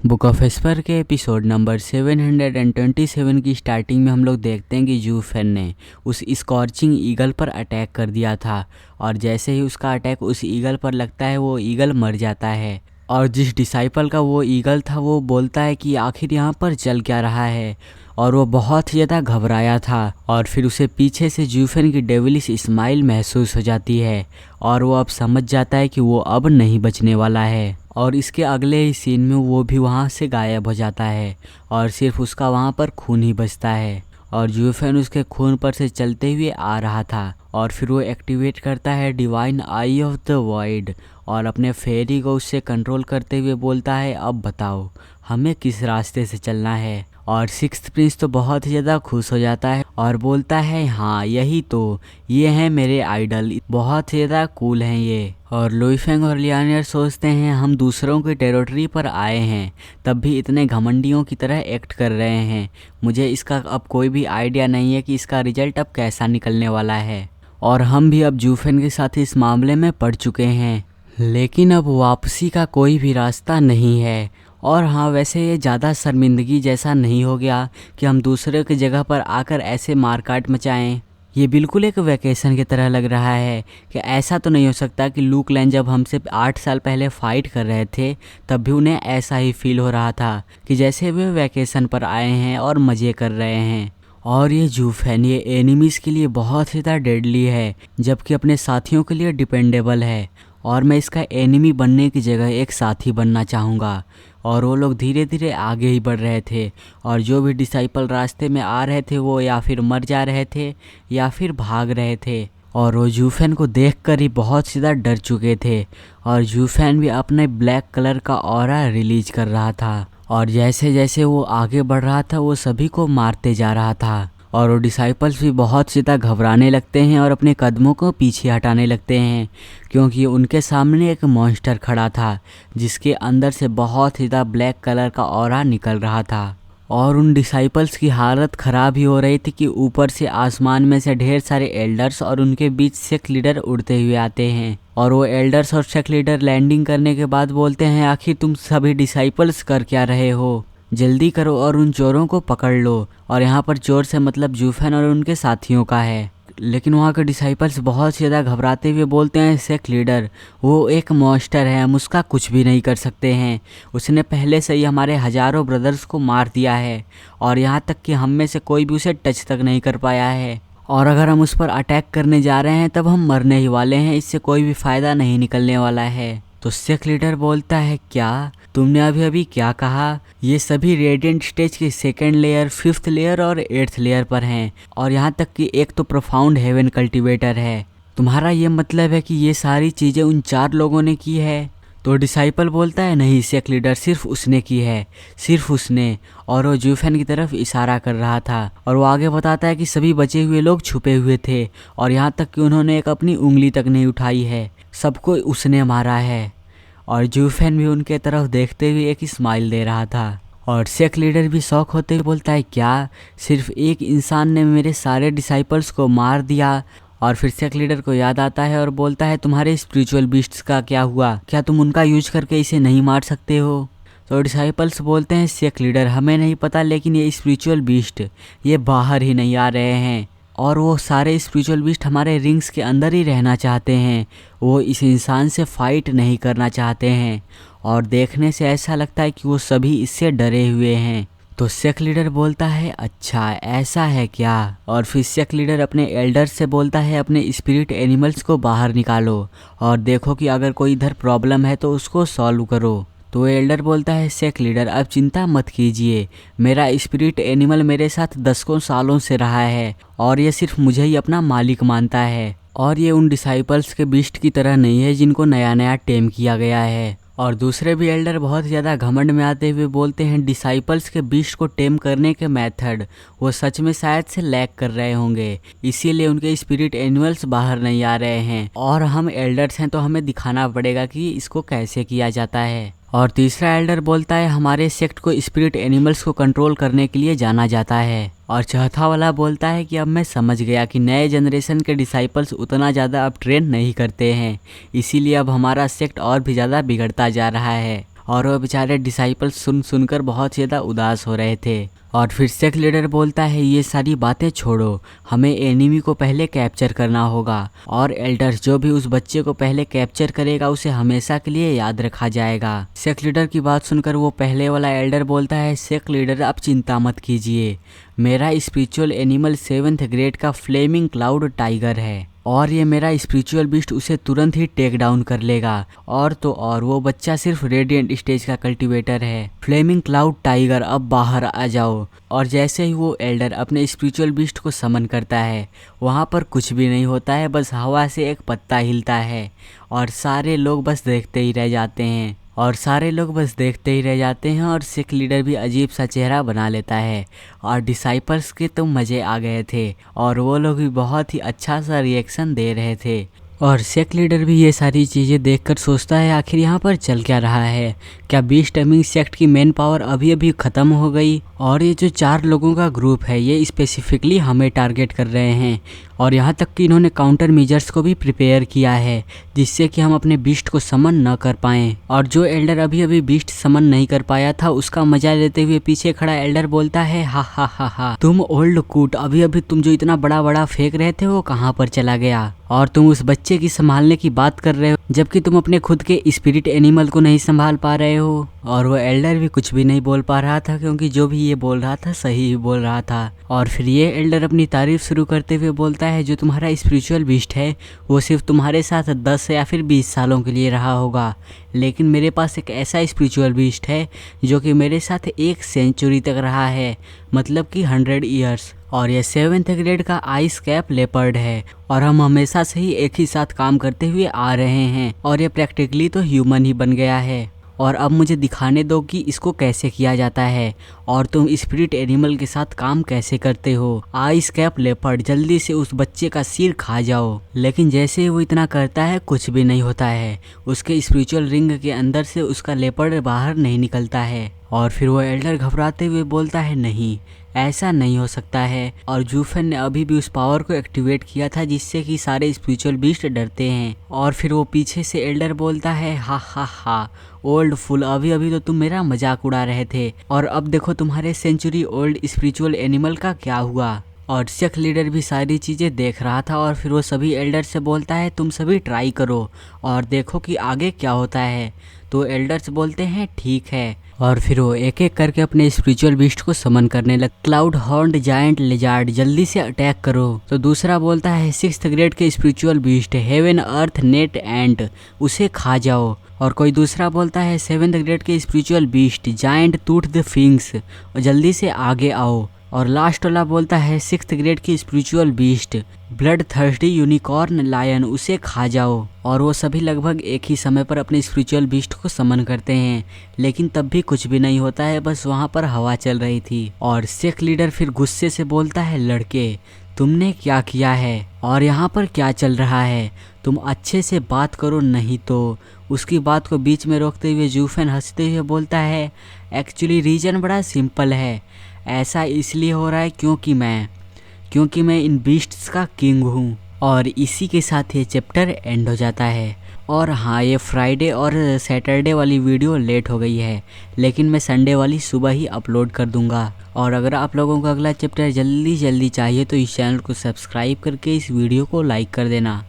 Book of Esper के episode number 727 की starting में हम लोग देखते हैं कि जू फेन ने उस स्कॉर्चिंग ईगल पर अटैक कर दिया था। और जैसे ही उसका अटैक उस ईगल पर लगता है वो ईगल मर जाता है। और जिस डिसाइपल का वो ईगल था वो बोलता है कि आखिर यहाँ पर चल क्या रहा है, और वो बहुत ही ज़्यादा घबराया था। और फिर उसे पीछे से जूफेन की डेविलिश स्माइल महसूस हो जाती है और वो अब समझ जाता है कि वो अब नहीं बचने वाला है। और इसके अगले ही सीन में वो भी वहाँ से गायब हो जाता है और सिर्फ उसका वहाँ पर खून ही बचता है। और जूफेन उसके खून पर से चलते हुए आ रहा था और फिर वो एक्टिवेट करता है divine I of the void और अपने फेरी को उससे कंट्रोल करते हुए बोलता है, अब बताओ हमें किस रास्ते से चलना है। और सिक्स्थ प्रिंस तो बहुत ही ज़्यादा खुश हो जाता है और बोलता है, हाँ यही तो, ये हैं मेरे आइडल, बहुत ही ज़्यादा कूल हैं ये। और लुई फेंग और लियानियर सोचते हैं हम दूसरों की टेरिटरी पर आए हैं तब भी इतने घमंडियों की तरह एक्ट कर रहे हैं। मुझे इसका अब कोई भी आइडिया नहीं है कि इसका रिजल्ट अब कैसा निकलने वाला है। और हम भी अब जूफेन के साथ इस मामले में पड़ चुके हैं, लेकिन अब वापसी का कोई भी रास्ता नहीं है। और हाँ, वैसे ये ज़्यादा शर्मिंदगी जैसा नहीं हो गया कि हम दूसरे की जगह पर आकर ऐसे मारकाट मचाएं। ये बिल्कुल एक वैकेशन की तरह लग रहा है कि ऐसा तो नहीं हो सकता कि लूक लैन जब हमसे 8 साल पहले फ़ाइट कर रहे थे तब भी उन्हें ऐसा ही फील हो रहा था कि जैसे वे वैकेशन पर आए हैं और मज़े कर रहे हैं। और ये जूफेन ये एनिमीज़ के लिए बहुत ही ज़्यादा डेडली है जबकि अपने साथियों के लिए डिपेंडेबल है। और मैं इसका एनिमी बनने की जगह एक साथी बनना चाहूँगा। और वो लोग धीरे धीरे आगे ही बढ़ रहे थे और जो भी डिसाइपल रास्ते में आ रहे थे वो या फिर मर जा रहे थे या फिर भाग रहे थे। और वो जूफेन को देखकर ही बहुत ज़्यादा डर चुके थे और जूफेन भी अपने ब्लैक कलर का ऑरा रिलीज कर रहा था। और जैसे जैसे वो आगे बढ़ रहा था वो सभी को मारते जा रहा था। और वो डिसाइपल्स भी बहुत ज़्यादा घबराने लगते हैं और अपने कदमों को पीछे हटाने लगते हैं क्योंकि उनके सामने एक मॉन्स्टर खड़ा था जिसके अंदर से बहुत ज़्यादा ब्लैक कलर का ऑरा निकल रहा था। और उन डिसाइपल्स की हालत ख़राब ही हो रही थी कि ऊपर से आसमान में से ढेर सारे एल्डर्स और उनके बीच सेक्ट लीडर उड़ते हुए आते हैं। और वो एल्डर्स और सेक्ट लीडर लैंडिंग करने के बाद बोलते हैं, आखिर तुम सभी डिसाइपल्स कर क्या रहे हो, जल्दी करो और उन चोरों को पकड़ लो। और यहाँ पर चोर से मतलब जूफेन और उनके साथियों का है। लेकिन वहाँ के डिसाइपल्स बहुत ज़्यादा घबराते हुए बोलते हैं, सेक्ट लीडर वो एक मॉन्स्टर है, हम उसका कुछ भी नहीं कर सकते हैं, उसने पहले से ही हमारे हज़ारों ब्रदर्स को मार दिया है और यहाँ तक कि हम में से कोई भी उसे टच तक नहीं कर पाया है। और अगर हम उस पर अटैक करने जा रहे हैं तब हम मरने ही वाले हैं, इससे कोई भी फ़ायदा नहीं निकलने वाला है। तो सेक्ट लीडर बोलता है, क्या तुमने अभी अभी क्या कहा, ये सभी रेडिएंट स्टेज के सेकेंड लेयर, फिफ्थ लेयर और एट्थ लेयर पर हैं और यहाँ तक कि एक तो प्रोफाउंड हेवन कल्टीवेटर है। तुम्हारा ये मतलब है कि ये सारी चीज़ें उन 4 लोगों ने की है? तो डिसाइपल बोलता है, नहीं सेक्ट लीडर, सिर्फ उसने की है, सिर्फ उसने। और वो जूफेन की तरफ इशारा कर रहा था और वो आगे बताता है कि सभी बचे हुए लोग छुपे हुए थे और यहाँ तक कि उन्होंने एक अपनी उंगली तक नहीं उठाई है, सबको उसने मारा है। और जूफेन भी उनके तरफ देखते हुए एक स्माइल दे रहा था। और सेक्ट लीडर भी शौक होते हुए बोलता है, क्या सिर्फ एक इंसान ने मेरे सारे डिसाइपल्स को मार दिया? और फिर सेक्ट लीडर को याद आता है और बोलता है, तुम्हारे स्पिरिचुअल बीस्ट्स का क्या हुआ, क्या तुम उनका यूज करके इसे नहीं मार सकते हो? तो डिसाइपल्स बोलते हैं, सेक्ट लीडर हमें नहीं पता, लेकिन ये स्पिरिचुअल बीस्ट ये बाहर ही नहीं आ रहे हैं और वो सारे स्पिरिचुअल बीस्ट हमारे रिंग्स के अंदर ही रहना चाहते हैं, वो इस इंसान से फाइट नहीं करना चाहते हैं और देखने से ऐसा लगता है कि वो सभी इससे डरे हुए हैं। तो सेक्ट लीडर बोलता है, अच्छा ऐसा है क्या? और फिर सेक्ट लीडर अपने एल्डर्स से बोलता है, अपने स्पिरिट एनिमल्स को बाहर निकालो और देखो कि अगर कोई इधर प्रॉब्लम है तो उसको सॉल्व करो। तो एल्डर बोलता है, सेक्ट लीडर अब चिंता मत कीजिए, मेरा स्पिरिट एनिमल मेरे साथ दशकों सालों से रहा है और ये सिर्फ मुझे ही अपना मालिक मानता है और ये उन डिसाइपल्स के बीस्ट की तरह नहीं है जिनको नया नया टेम किया गया है। और दूसरे भी एल्डर बहुत ज़्यादा घमंड में आते हुए बोलते हैं, डिसाइपल्स के बीस्ट को टेम करने के मेथड वो सच में शायद से लैक कर रहे होंगे, इसीलिए उनके स्पिरिट एनिमल्स बाहर नहीं आ रहे हैं और हम एल्डर्स हैं तो हमें दिखाना पड़ेगा कि इसको कैसे किया जाता है। और तीसरा एल्डर बोलता है, हमारे सेक्ट को स्पिरिट एनिमल्स को कंट्रोल करने के लिए जाना जाता है। और चौथा वाला बोलता है कि अब मैं समझ गया कि नए जनरेशन के डिसाइपल्स उतना ज़्यादा अब ट्रेन नहीं करते हैं, इसीलिए अब हमारा सेक्ट और भी ज़्यादा बिगड़ता जा रहा है और वो बेचारे डिसाइपल्स सुन सुनकर बहुत ज़्यादा उदास हो रहे थे। और फिर सेक्ट लीडर बोलता है ये सारी बातें छोड़ो, हमें एनिमी को पहले कैप्चर करना होगा और एल्डर्स जो भी उस बच्चे को पहले कैप्चर करेगा उसे हमेशा के लिए याद रखा जाएगा। सेक्ट लीडर की बात सुनकर वो पहले वाला एल्डर बोलता है सेक्ट लीडर आप चिंता मत कीजिए, मेरा स्पिरिचुअल एनिमल 7th ग्रेड का फ्लेमिंग क्लाउड टाइगर है और ये मेरा स्पिरिचुअल बीस्ट उसे तुरंत ही टेक डाउन कर लेगा। और तो और वो बच्चा सिर्फ रेडिएंट स्टेज का कल्टीवेटर है। फ्लेमिंग क्लाउड टाइगर अब बाहर आ जाओ। और जैसे ही वो एल्डर अपने स्पिरिचुअल बीस्ट को समन करता है वहाँ पर कुछ भी नहीं होता है, बस हवा से एक पत्ता हिलता है और सारे लोग बस देखते ही रह जाते हैं। और सेक्ट लीडर भी अजीब सा चेहरा बना लेता है और डिसाइपल्स के तो मज़े आ गए थे और वो लोग भी बहुत ही अच्छा सा रिएक्शन दे रहे थे। और सेक्ट लीडर भी ये सारी चीज़ें देखकर सोचता है आखिर यहाँ पर चल क्या रहा है, क्या बीस्ट टमिंग सेक्ट की मेन पावर अभी अभी ख़त्म हो गई और ये जो 4 लोगों का ग्रुप है ये स्पेसिफिकली हमें टारगेट कर रहे हैं। और यहाँ तक कि इन्होंने काउंटर मेजर्स को भी प्रिपेयर किया है जिससे कि हम अपने बीस्ट को समन न कर पाएँ। और जो एल्डर अभी अभी बीस्ट समन नहीं कर पाया था उसका मजा लेते हुए पीछे खड़ा एल्डर बोलता है हा हा हा हा, तुम ओल्ड कूट, अभी अभी तुम जो इतना बड़ा बड़ा फेंक रहे थे वो कहाँ पर चला गया और तुम उस बच्चे की संभालने की बात कर रहे हो जबकि तुम अपने खुद के स्पिरिट एनिमल को नहीं संभाल पा रहे हो। और वो एल्डर भी कुछ भी नहीं बोल पा रहा था क्योंकि जो भी ये बोल रहा था सही ही बोल रहा था। और फिर ये एल्डर अपनी तारीफ शुरू करते हुए बोलता है जो तुम्हारा स्पिरिचुअल बीस्ट है वो सिर्फ तुम्हारे साथ 10 या फिर 20 सालों के लिए रहा होगा, लेकिन मेरे पास एक ऐसा स्पिरिचुअल बीस्ट है जो कि मेरे साथ 1 सेंचुरी तक रहा है, मतलब कि 100 ईयर्स। और ये 7th ग्रेड का आइस कैप लेपर्ड है और हम हमेशा से ही एक ही साथ काम करते हुए आ रहे हैं और ये प्रैक्टिकली तो ह्यूमन ही बन गया है। और अब मुझे दिखाने दो कि इसको कैसे किया जाता है और तुम स्पिरिट एनिमल के साथ काम कैसे करते हो। आइस कैप लेपर्ड जल्दी से उस बच्चे का सिर खा जाओ। लेकिन जैसे ही वो इतना करता है कुछ भी नहीं होता है, उसके स्पिरिचुअल रिंग के अंदर से उसका लेपर्ड बाहर नहीं निकलता है। और फिर वो एल्डर घबराते हुए बोलता है नहीं, ऐसा नहीं हो सकता है। और जूफेन ने अभी भी उस पावर को एक्टिवेट किया था जिससे कि सारे स्पिरिचुअल बीस्ट डरते हैं। और फिर वो पीछे से एल्डर बोलता है हा हा हा, ओल्ड फुल, अभी अभी तो तुम मेरा मजाक उड़ा रहे थे और अब देखो तुम्हारे सेंचुरी ओल्ड स्पिरिचुअल एनिमल का क्या हुआ। और सेक्ट लीडर भी सारी चीज़ें देख रहा था और फिर वो सभी एल्डर से बोलता है तुम सभी ट्राई करो और देखो कि आगे क्या होता है। तो एल्डर्स बोलते हैं ठीक है और फिर वो एक एक करके अपने स्पिरिचुअल बीस्ट को समन करने लग। क्लाउड हॉर्न्ड जायंट लिजार्ड, जल्दी से अटैक करो। तो दूसरा बोलता है 6th ग्रेड के स्पिरिचुअल बीस्ट हेवन अर्थ नेट एंट, उसे खा जाओ। और कोई दूसरा बोलता है 7th ग्रेड के spiritual beast giant tooth the things, जल्दी से आगे आओ। और लास्ट वाला बोलता है 6th ग्रेड की spiritual beast bloodthirsty unicorn lion, उसे खा जाओ। और वो सभी लगभग एक ही समय पर अपने स्पिरिचुअल बीस्ट को समन करते हैं लेकिन तब भी कुछ भी नहीं होता है, बस वहाँ पर हवा चल रही थी। और सेक्ट लीडर फिर गुस्से से बोलता है लड़के तुमने क्या किया है और यहाँ पर क्या चल रहा है, तुम अच्छे से बात करो नहीं तो। उसकी बात को बीच में रोकते हुए जूफेन हंसते हुए बोलता है एक्चुअली रीजन बड़ा सिंपल है, ऐसा इसलिए हो रहा है क्योंकि मैं इन बीस्ट्स का किंग हूँ। और इसी के साथ ये चैप्टर एंड हो जाता है। और हाँ, ये फ्राइडे और सैटरडे वाली वीडियो लेट हो गई है लेकिन मैं संडे वाली सुबह ही अपलोड कर दूंगा। और अगर आप लोगों को अगला चैप्टर जल्दी चाहिए तो इस चैनल को सब्सक्राइब करके इस वीडियो को लाइक कर देना।